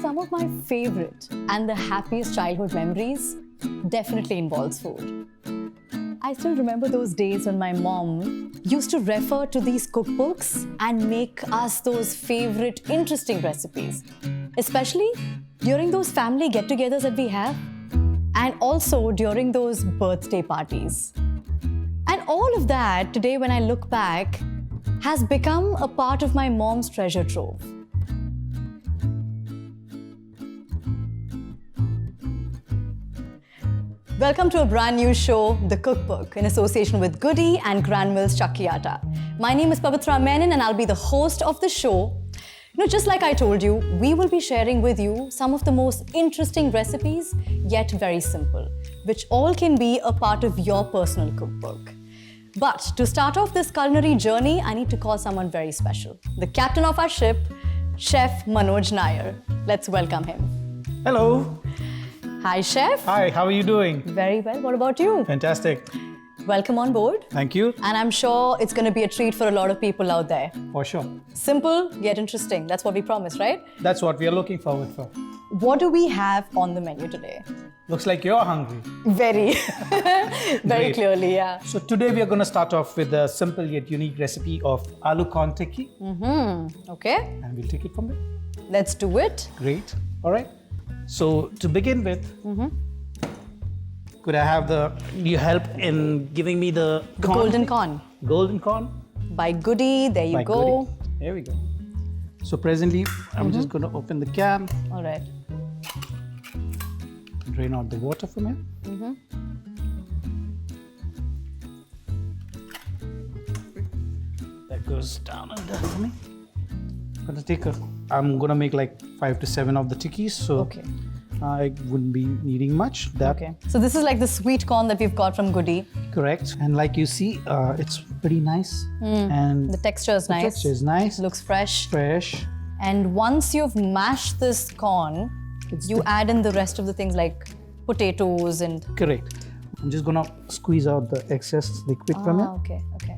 Some of my favorite and the happiest childhood memories definitely involves food. I still remember those days when my mom used to refer to these cookbooks and make us those favorite interesting recipes, especially during those family get-togethers that we have and also during those birthday parties. And all of that, today when I look back, has become a part of my mom's treasure trove. Welcome to a brand new show, The Cookbook, in association with Goody and Grand Mills Chakki Atta. My name is Pavithra Menon and I'll be the host of the show. Just like I told you, we will be sharing with you some of the most interesting recipes, yet very simple, which all can be a part of your personal cookbook. But to start off this culinary journey, I need to call someone very special. The captain of our ship, Chef Manoj Nair. Let's welcome him. Hello. Hi, Chef. Hi, how are you doing? Very well. What about you? Fantastic. Welcome on board. Thank you. And I'm sure it's going to be a treat for a lot of people out there. For sure. Simple, yet interesting. That's what we promised, right? That's what we are looking forward for. What do we have on the menu today? Looks like you're hungry. Very. Very Great. clearly, yeah. So today we are going to start off with a simple yet unique recipe of aloo corn tikki. Okay. And we'll take it from there. Let's do it. Great. All right. So to begin with, could I have your help in giving me the corn? Golden corn. Golden corn. By Goody, there you By go. Goody. There we go. So presently, I'm just going to open the can, All right. drain out the water from it. That goes down under for me. I'm gonna make like 5 to 7 of the tikkis, so Okay. I wouldn't be needing much. Okay. So this is like the sweet corn that we've got from Goody. Correct. And like you see, it's pretty nice. And The texture is nice. texture is nice. Looks fresh. Fresh. And once you've mashed this corn, you add in the rest of the things like potatoes and... Correct. I'm just gonna squeeze out the excess liquid from it. Okay, okay.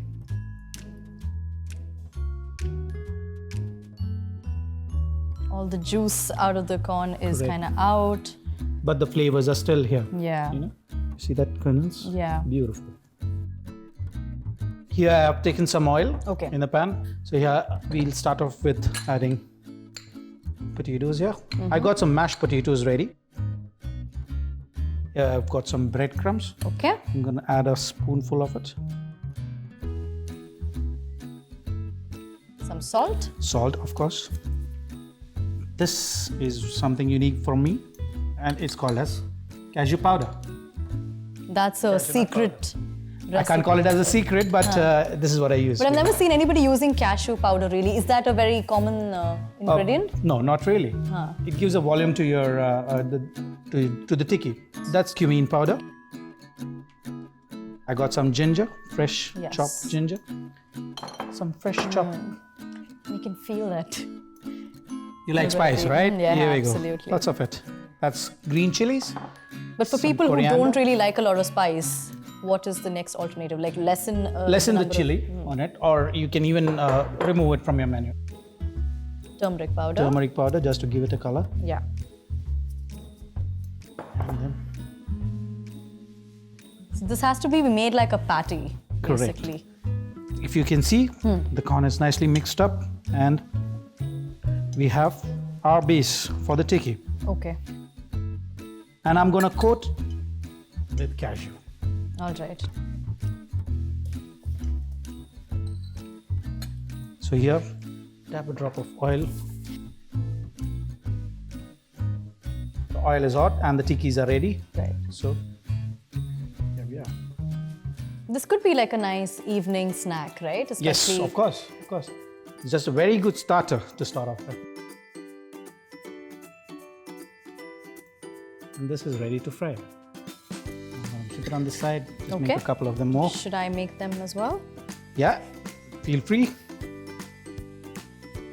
All the juice out of the corn is Correct. kind of out. But the flavors are still here. Yeah. You know? See that kernels? Yeah. Beautiful. Here I have taken some oil in the pan. So here we'll start off with adding potatoes here. I got some mashed potatoes ready. Here I've got some breadcrumbs. Okay. I'm gonna add a spoonful of it. Some salt. Salt, of course. This is something unique for me, and it's called as cashew powder. That's a secret recipe. I can't call it as a secret, but this is what I use. But I've never seen anybody using cashew powder really. Is that a very common ingredient? No, not really. It gives a volume to your to the tikki. That's cumin powder. I got some ginger, fresh chopped ginger. Some fresh chopped. You can feel that. You like spice, right? Yeah, Here we absolutely. go. Lots of it. That's green chilies. But for people coriander. who don't really like a lot of spice, what is the next alternative? Like lessen the chili on it, or you can even remove it from your menu. Turmeric powder. Turmeric powder, just to give it a color. Yeah. And then So this has to be made like a patty, Correct. basically. if you can see, the corn is nicely mixed up, and we have our base for the tikki. Okay. And I'm gonna coat with cashew. All right. So here, tap a drop of oil. The oil is hot and the tikkis are ready. Right. So here we are. This could be like a nice evening snack, right? Yes, of course, of course. It's just a very good starter to start off with. And this is ready to fry. I'm gonna keep it on the side. Just make a couple of them more. Should I make them as well? Yeah, feel free.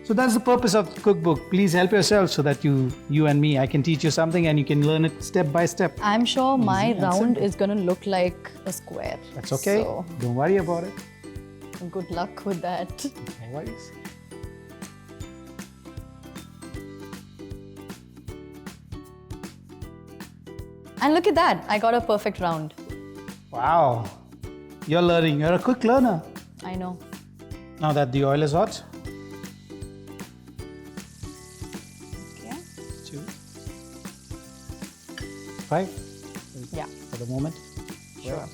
So that's the purpose of the cookbook. Please help yourself so that you and me, I can teach you something and you can learn it step by step. I'm sure my round is going to look like a square. That's okay. So, don't worry about it. good luck with that. No worries. And look at that. I got a perfect round. Wow. You're learning. You're a quick learner. I know. Now that the oil is hot. Okay. 2, 5. Yeah. For the moment. Sure.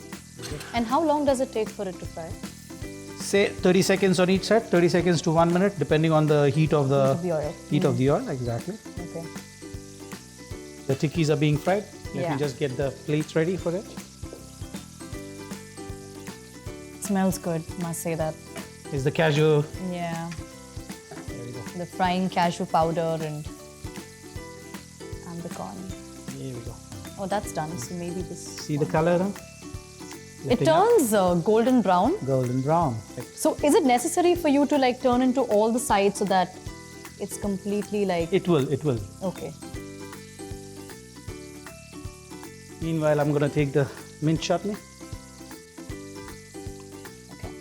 And how long does it take for it to fry? Say 30 seconds on each side, 30 seconds to 1 minute, depending on the heat of the oil. Heat of the oil, exactly. Okay. The tikkis are being fried. Let Yeah. me just get the plates ready for it. Smells good, must say that. Is the cashew. Yeah. There we go. The frying cashew powder and the corn. Here we go. Oh, that's done. So maybe this. See the color now? It turns golden brown. Golden brown. So is it necessary for you to like turn into all the sides so that it's completely like... It will. Okay. Meanwhile, I'm going to take the mint chutney. Okay.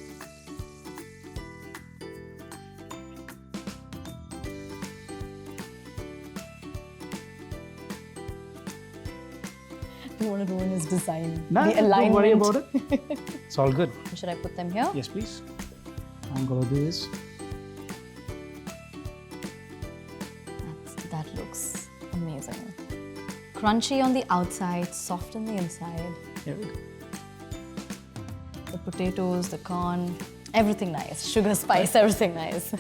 You want to ruin his design. No, the alignment. don't worry about it. It's all good. Should I put them here? Yes, please. I'm going to do this. That looks amazing. Crunchy on the outside, soft on the inside. Here we go. The potatoes, the corn, everything nice. Sugar, spice, everything nice.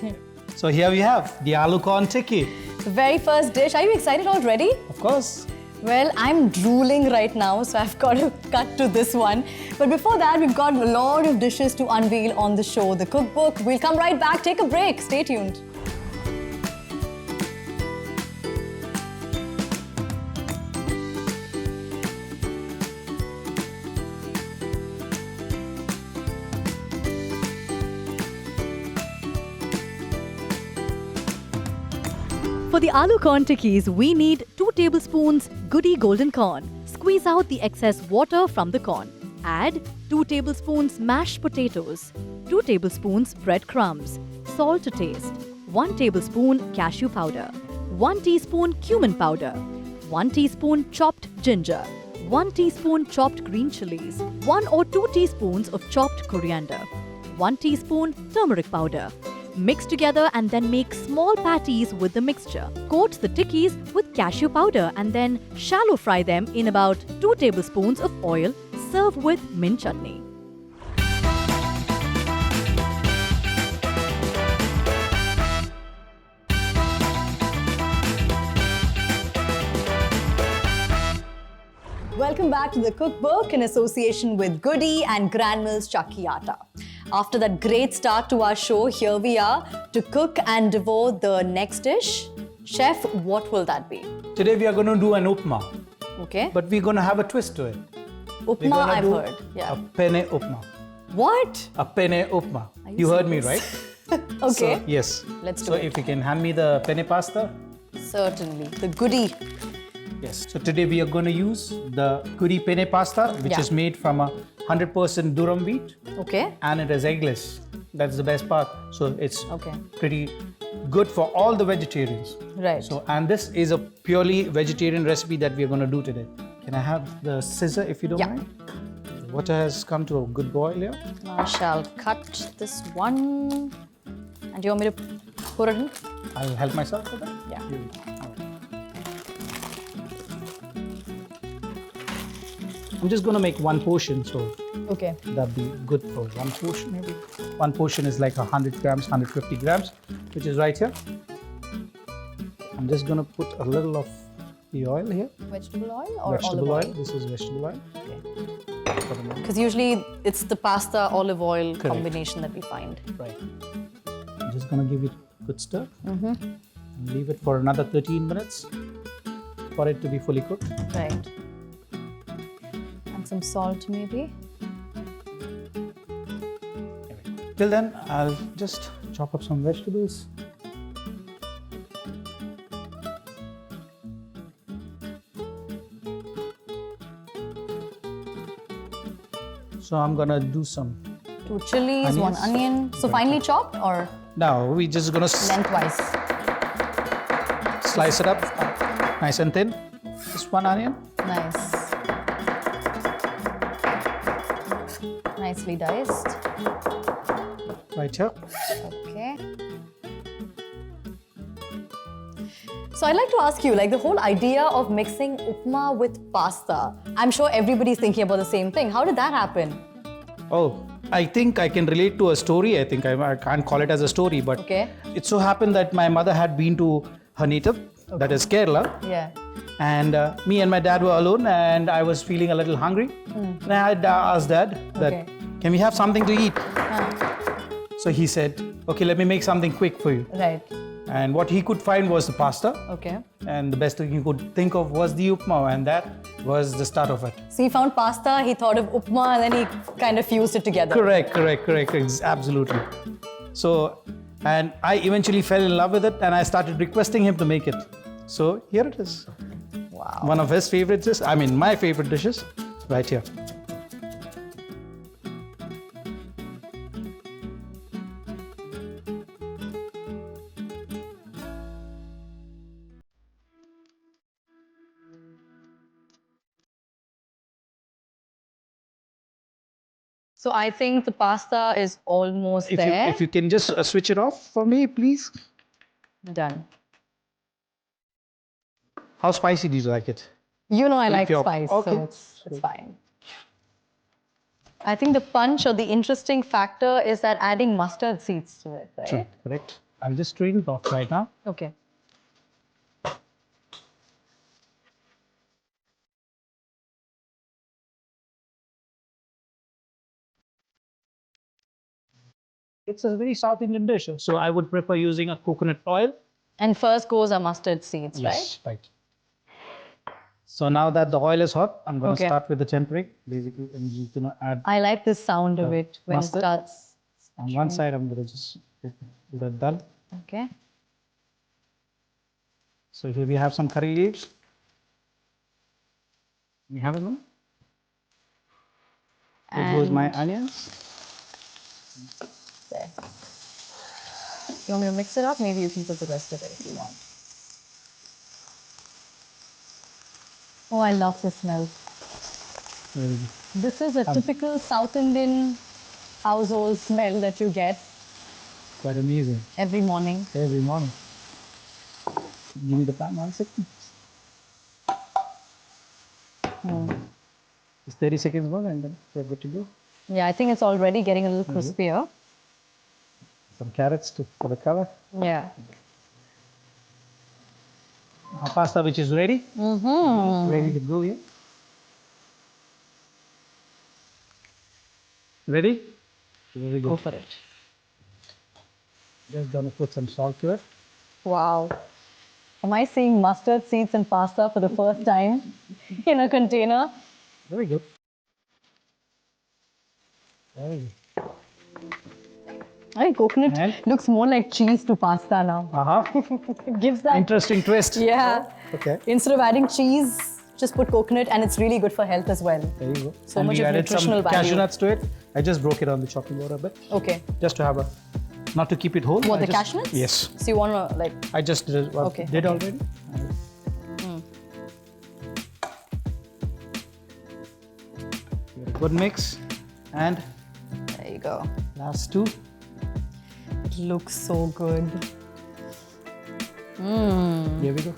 So here we have the aloo corn tikki. The very first dish. Are you excited already? Of course. Well, I'm drooling right now, so I've got to cut to this one. But before that, we've got a lot of dishes to unveil on the show, the cookbook. We'll come right back, take a break. Stay tuned. For the aloo corn tikkis, we need 2 tablespoons goody golden corn. Squeeze out the excess water from the corn. Add 2 tablespoons mashed potatoes, 2 tablespoons breadcrumbs, salt to taste, 1 tablespoon cashew powder, 1 teaspoon cumin powder, 1 teaspoon chopped ginger, 1 teaspoon chopped green chilies, 1 or 2 teaspoons of chopped coriander, 1 teaspoon turmeric powder. Mix together and then make small patties with the mixture. Coat the tikkis with cashew powder and then shallow fry them in about 2 tablespoons of oil. Serve with mint chutney. Welcome back to the cookbook in association with Goody and Granmill's Chakki Atta. After that great start to our show, here we are to cook and devour the next dish. Chef, what will that be? Today we are going to do an upma. Okay. But we're going to have a twist to it. Upma, I've heard. Yeah. A penne upma. What? A penne upma. You heard me, right? Okay. So, yes. Let's do so it. if you can hand me the penne pasta. Certainly. The Goody. Yes. So today we are going to use the Goody penne pasta, which is made from a 100% durum wheat. Okay. And it is eggless. That's the best part. So it's pretty good for all the vegetarians. Right. So, and this is a purely vegetarian recipe that we are going to do today. Can I have the scissor if you don't mind? The water has come to a good boil here. Now I shall cut this one. And do you want me to pour it in? I'll help myself with that. Yeah. Here we go. I'm just going to make one portion, so that'd be good for one portion maybe. One portion is like 100 grams, 150 grams, which is right here. I'm just going to put a little of the oil here. Vegetable oil or vegetable olive oil? This is vegetable oil. Okay. Because usually it's the pasta olive oil combination that we find. Right. I'm just going to give it a good stir. And leave it for another 13 minutes for it to be fully cooked. Right. And some salt maybe. Till then, I'll just chop up some vegetables. So I'm gonna do some 2 chilies, onions. 1 onion. So finely chopped or now we're just gonna lengthwise? Slice it up nice and thin. Just 1 onion. Nice. nicely diced. Right here. Okay. So I'd like to ask you, like the whole idea of mixing upma with pasta. I'm sure everybody's thinking about the same thing. How did that happen? Oh, I think I can relate to a story. I think I can't call it as a story, but Okay. it so happened that my mother had been to her native, that is Kerala. Yeah. And me and my dad were alone, and I was feeling a little hungry. And I had asked Dad that, Okay. can we have something to eat? So he said, okay, let me make something quick for you. Right. And what he could find was the pasta. Okay. And the best thing he could think of was the upma, and that was the start of it. So he found pasta, he thought of upma, and then he kind of fused it together. Correct. Absolutely. So, and I eventually fell in love with it, and I started requesting him to make it. So here it is. Wow. One of his favorite dishes, my favorite dishes, right here. So I think the pasta is almost there. If you can just switch it off for me, please. Done. How spicy do you like it? You know I like you're- spice, okay. so it's fine. I think the punch or the interesting factor is that adding mustard seeds to it, right? True. Correct. I'll just strain it off right now. Okay. It's a very South Indian dish, so I would prefer using a coconut oil. And first goes our mustard seeds, Right. So now that the oil is hot, I'm going to Okay. start with the tempering. Basically, I'm just going to add I like the sound of it when mustard. it starts. on one side. I'm going to just do that done. Okay. So here we have some curry leaves. We have them. Here goes my onions. There. You want me to mix it up? Maybe you can put the rest of it if you want. Oh, I love the smell. Very good. This is a typical South Indian household smell that you get Quite amazing. every morning. Every morning. Give me the pan 1 second. Just 30 seconds more and then we're good to go. Yeah, I think it's already getting a little crispier. Some carrots for the color. Yeah. Our pasta which is ready. Ready to go here. Ready? Very Go good. for it. Just gonna put some salt to it. Wow. Am I seeing mustard seeds and pasta for the first time in a container? Very good. Very good. I think coconut And? looks more like cheese to pasta now. It gives that. Interesting twist. Yeah. Okay. Instead of adding cheese, just put coconut, and it's really good for health as well. There you go. So And much we of added nutritional some value. cashew nuts to it. I just broke it on the chopping board a bit, Okay. just to have a, not to keep it whole. What, I the just- cashew nuts? Yes. So you want to like. I just did Okay. already. Give it a good mix, and There you go. last two. It looks so good. Here we go.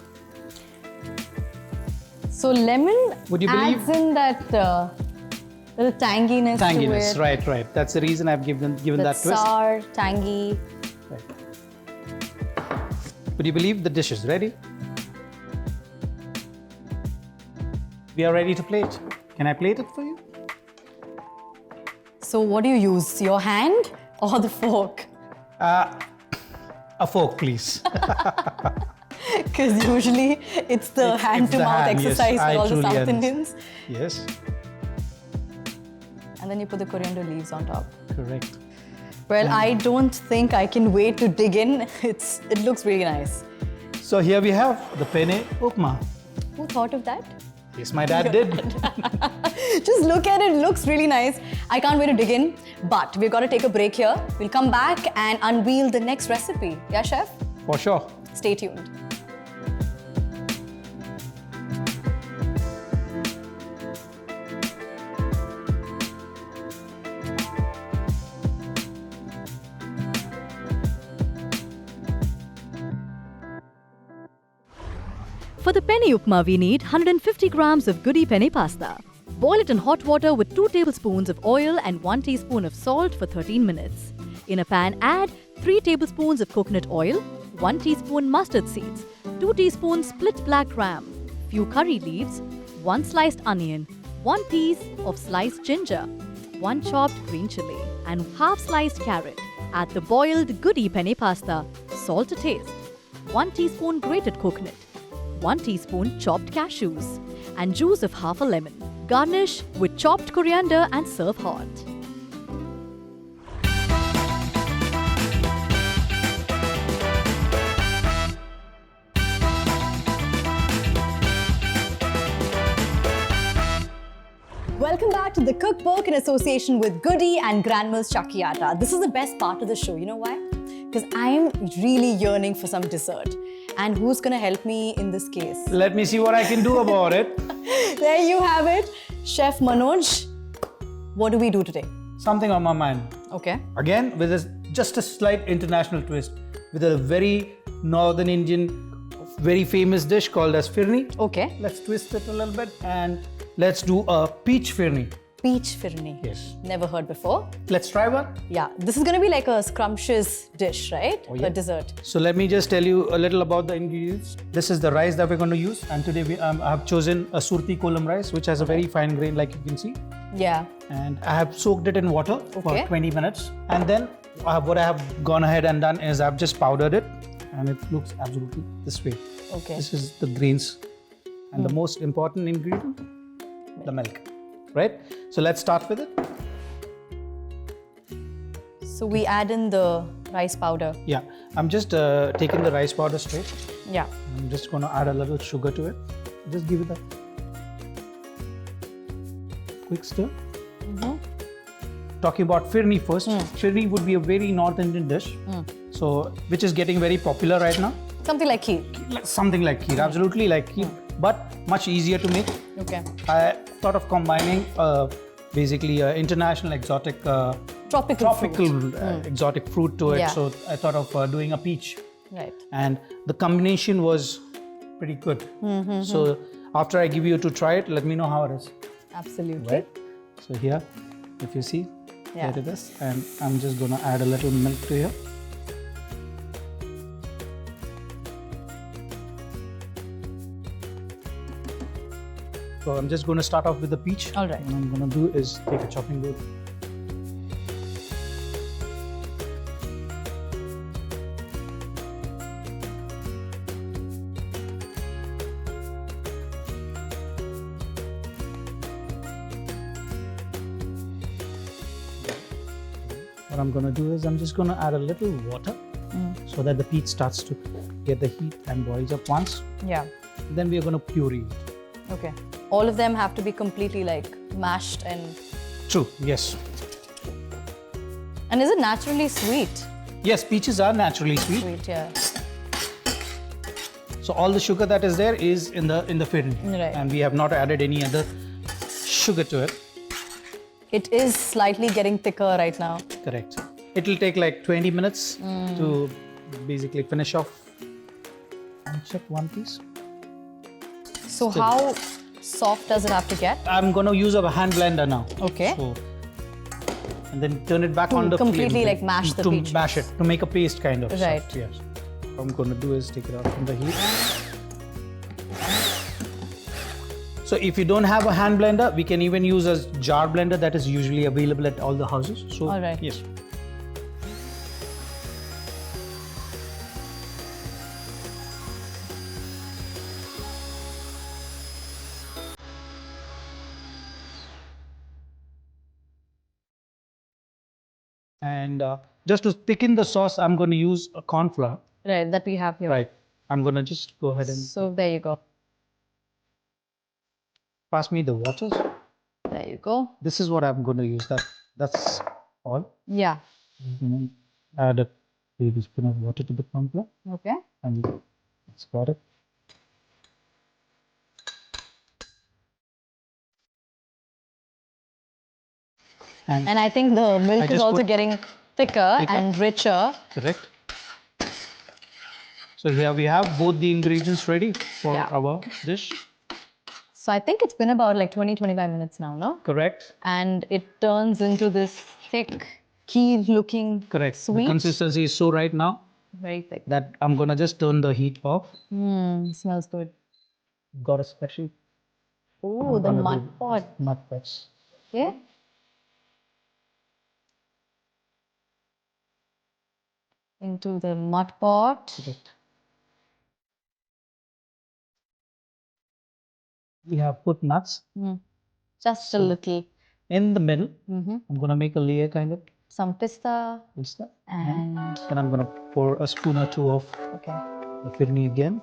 So lemon Would you adds believe- in that little tanginess to Tanginess, it. right. That's the reason I've given that twist. sour, tangy. Right. Would you believe the dish is ready? We are ready to plate. Can I plate it for you? So what do you use? Your hand or the fork? A fork, please. Because usually it's the hand-to-mouth hand, yes. exercise I for all the truly South understand. Indians. Yes, And then you put the coriander leaves on top. correct. Well, I don't think I can wait to dig in. It looks really nice. So here we have the penne upma. Who thought of that? Yes, my dad did. Just look at it, it looks really nice. I can't wait to dig in, but we've got to take a break here. We'll come back and unveil the next recipe. Yeah, chef? For sure. Stay tuned. For the penne upma, we need 150 grams of goody penne pasta. Boil it in hot water with 2 tablespoons of oil and 1 teaspoon of salt for 13 minutes. In a pan, add 3 tablespoons of coconut oil, 1 teaspoon mustard seeds, 2 teaspoons split black gram, few curry leaves, 1 sliced onion, 1 piece of sliced ginger, 1 chopped green chili, and half sliced carrot. Add the boiled goody penne pasta, salt to taste, 1 teaspoon grated coconut, 1 teaspoon chopped cashews, and juice of half a lemon. Garnish with chopped coriander and serve hot. Welcome back to the cookbook in association with Goody and Grandma's Chakki Atta. This is the best part of the show. You know why? Because I'm really yearning for some dessert. And who's going to help me in this case? Let me see what I can do about it. There you have it. Chef Manoj, what do we do today? Something on my mind. Okay. Again, with just a slight international twist, with a very northern Indian, very famous dish called as Firni. Okay. Let's twist it a little bit and let's do a peach Firni. Peach Firni. Yes. Never heard before. Let's try one. Yeah, this is going to be like a scrumptious dish, right? Oh, yeah. A dessert. So let me just tell you a little about the ingredients. This is the rice that we're going to use, and today I have chosen a surti kolam rice, which has a very fine grain, like you can see. Yeah. And I have soaked it in water for 20 minutes. And then what I have gone ahead and done is I've just powdered it, and it looks absolutely this way. Okay. This is the grains. And the most important ingredient, the milk. Right? So let's start with it. So we add in the rice powder. Yeah. I'm just taking the rice powder straight. Yeah. I'm just going to add a little sugar to it. Just give it a quick stir. Talking about Firni first. Firni would be a very North Indian dish, so which is getting very popular right now. Something like kheer. Something like kheer, absolutely like kheer, but much easier to make. Okay. I thought of combining basically international exotic Tropical fruit. Exotic fruit to it. Yeah. So I thought of doing a peach. Right. And the combination was pretty good. So after I give you to try it, let me know how it is. Absolutely. Right? So here, if you see, Yeah. here it is. And I'm just going to add a little milk to here. So I'm just going to start off with the peach. All right. What I'm going to do is take a chopping board. What I'm going to do is I'm just going to add a little water so that the peach starts to get the heat and boils up once. Yeah. Then we are going to puree it. Okay. All of them have to be completely like mashed and... True, yes. And is it naturally sweet? Yes, peaches are naturally sweet. Sweet, yeah. So all the sugar that is there is in the Firni. Right. And we have not added any other sugar to it. It is slightly getting thicker right now. Correct. It will take like 20 minutes to basically finish off. I'll check one piece. So how soft does it have to get? I'm going to use a hand blender now. Okay. So, and then turn it back on the completely flame. like mash the peach. To mash it, to make a paste kind of. Right. Stuff. Yes. What I'm going to do is take it out from the heat. So if you don't have a hand blender, we can even use a jar blender that is usually available at all the houses. So, all right. Yes. And just to thicken the sauce, I'm going to use a corn flour. Right, that we have here. Right. I'm going to just go ahead and So there you go. pass me the waters. There you go. This is what I'm going to use. That's all. Yeah. Add a tablespoon of water to the corn flour. Okay. And that's got it. And I think the milk is also getting thicker and richer. Correct. So here we have both the ingredients ready for our dish. So I think it's been about like 20-25 minutes now, no? Correct. And it turns into this thick, key-looking Correct. sweet. The consistency is so right now Very thick. that I'm gonna just turn the heat off. Smells good. Got a special Oh, the mud pot. mud pots. Yeah. Into the mud pot. Correct. We have put nuts Just a little. in the middle. I'm gonna make a layer kind of. Some pista. And Then I'm gonna pour a spoon or two of the firni again.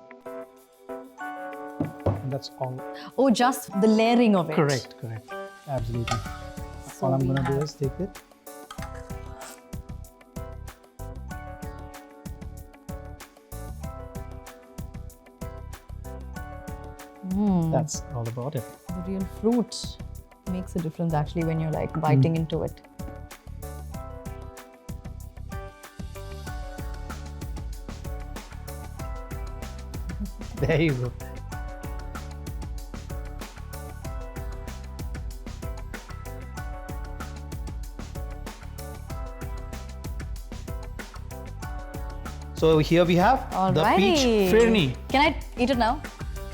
And that's all. Oh, just the layering of it. Correct. Absolutely. So all I'm we gonna do have- is take it. That's all about it. The real fruit makes a difference actually when you're like biting into it. There you go. So here we have the peach firni. Can I eat it now?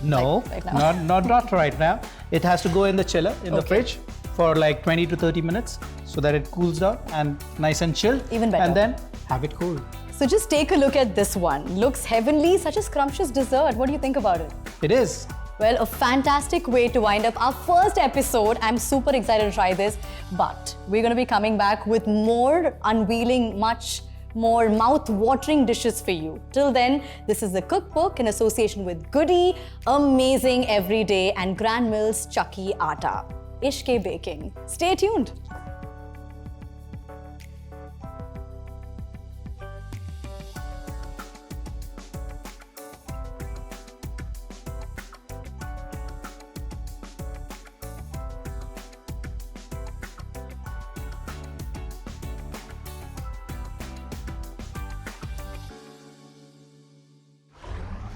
No, Like right now? not right now. It has to go in the chiller, in the fridge for like 20 to 30 minutes so that it cools down and nice and chilled. Even better. And then have it cool. So just take a look at this one. Looks heavenly, such a scrumptious dessert. What do you think about it? It is. Well, a fantastic way to wind up our first episode. I'm super excited to try this, but we're going to be coming back with more unveiling, much more mouth-watering dishes for you. Till then, this is the cookbook in association with Goody, Amazing Everyday, and Grand Mill's Chucky Atta. Ishke Baking. Stay tuned.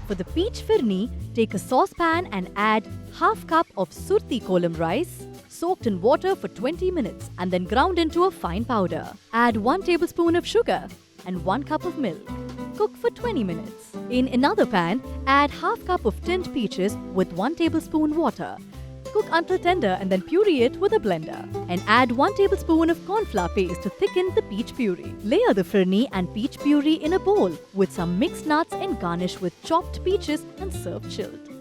For the peach firni, take a saucepan and add half cup of surti kolam rice, soaked in water for 20 minutes and then ground into a fine powder. Add 1 tablespoon of sugar and 1 cup of milk. Cook for 20 minutes. In another pan, add half cup of tinned peaches with 1 tablespoon water. Cook until tender and then puree it with a blender. And add 1 tablespoon of corn flour paste to thicken the peach puree. Layer the firni and peach puree in a bowl with some mixed nuts and garnish with chopped peaches and serve chilled.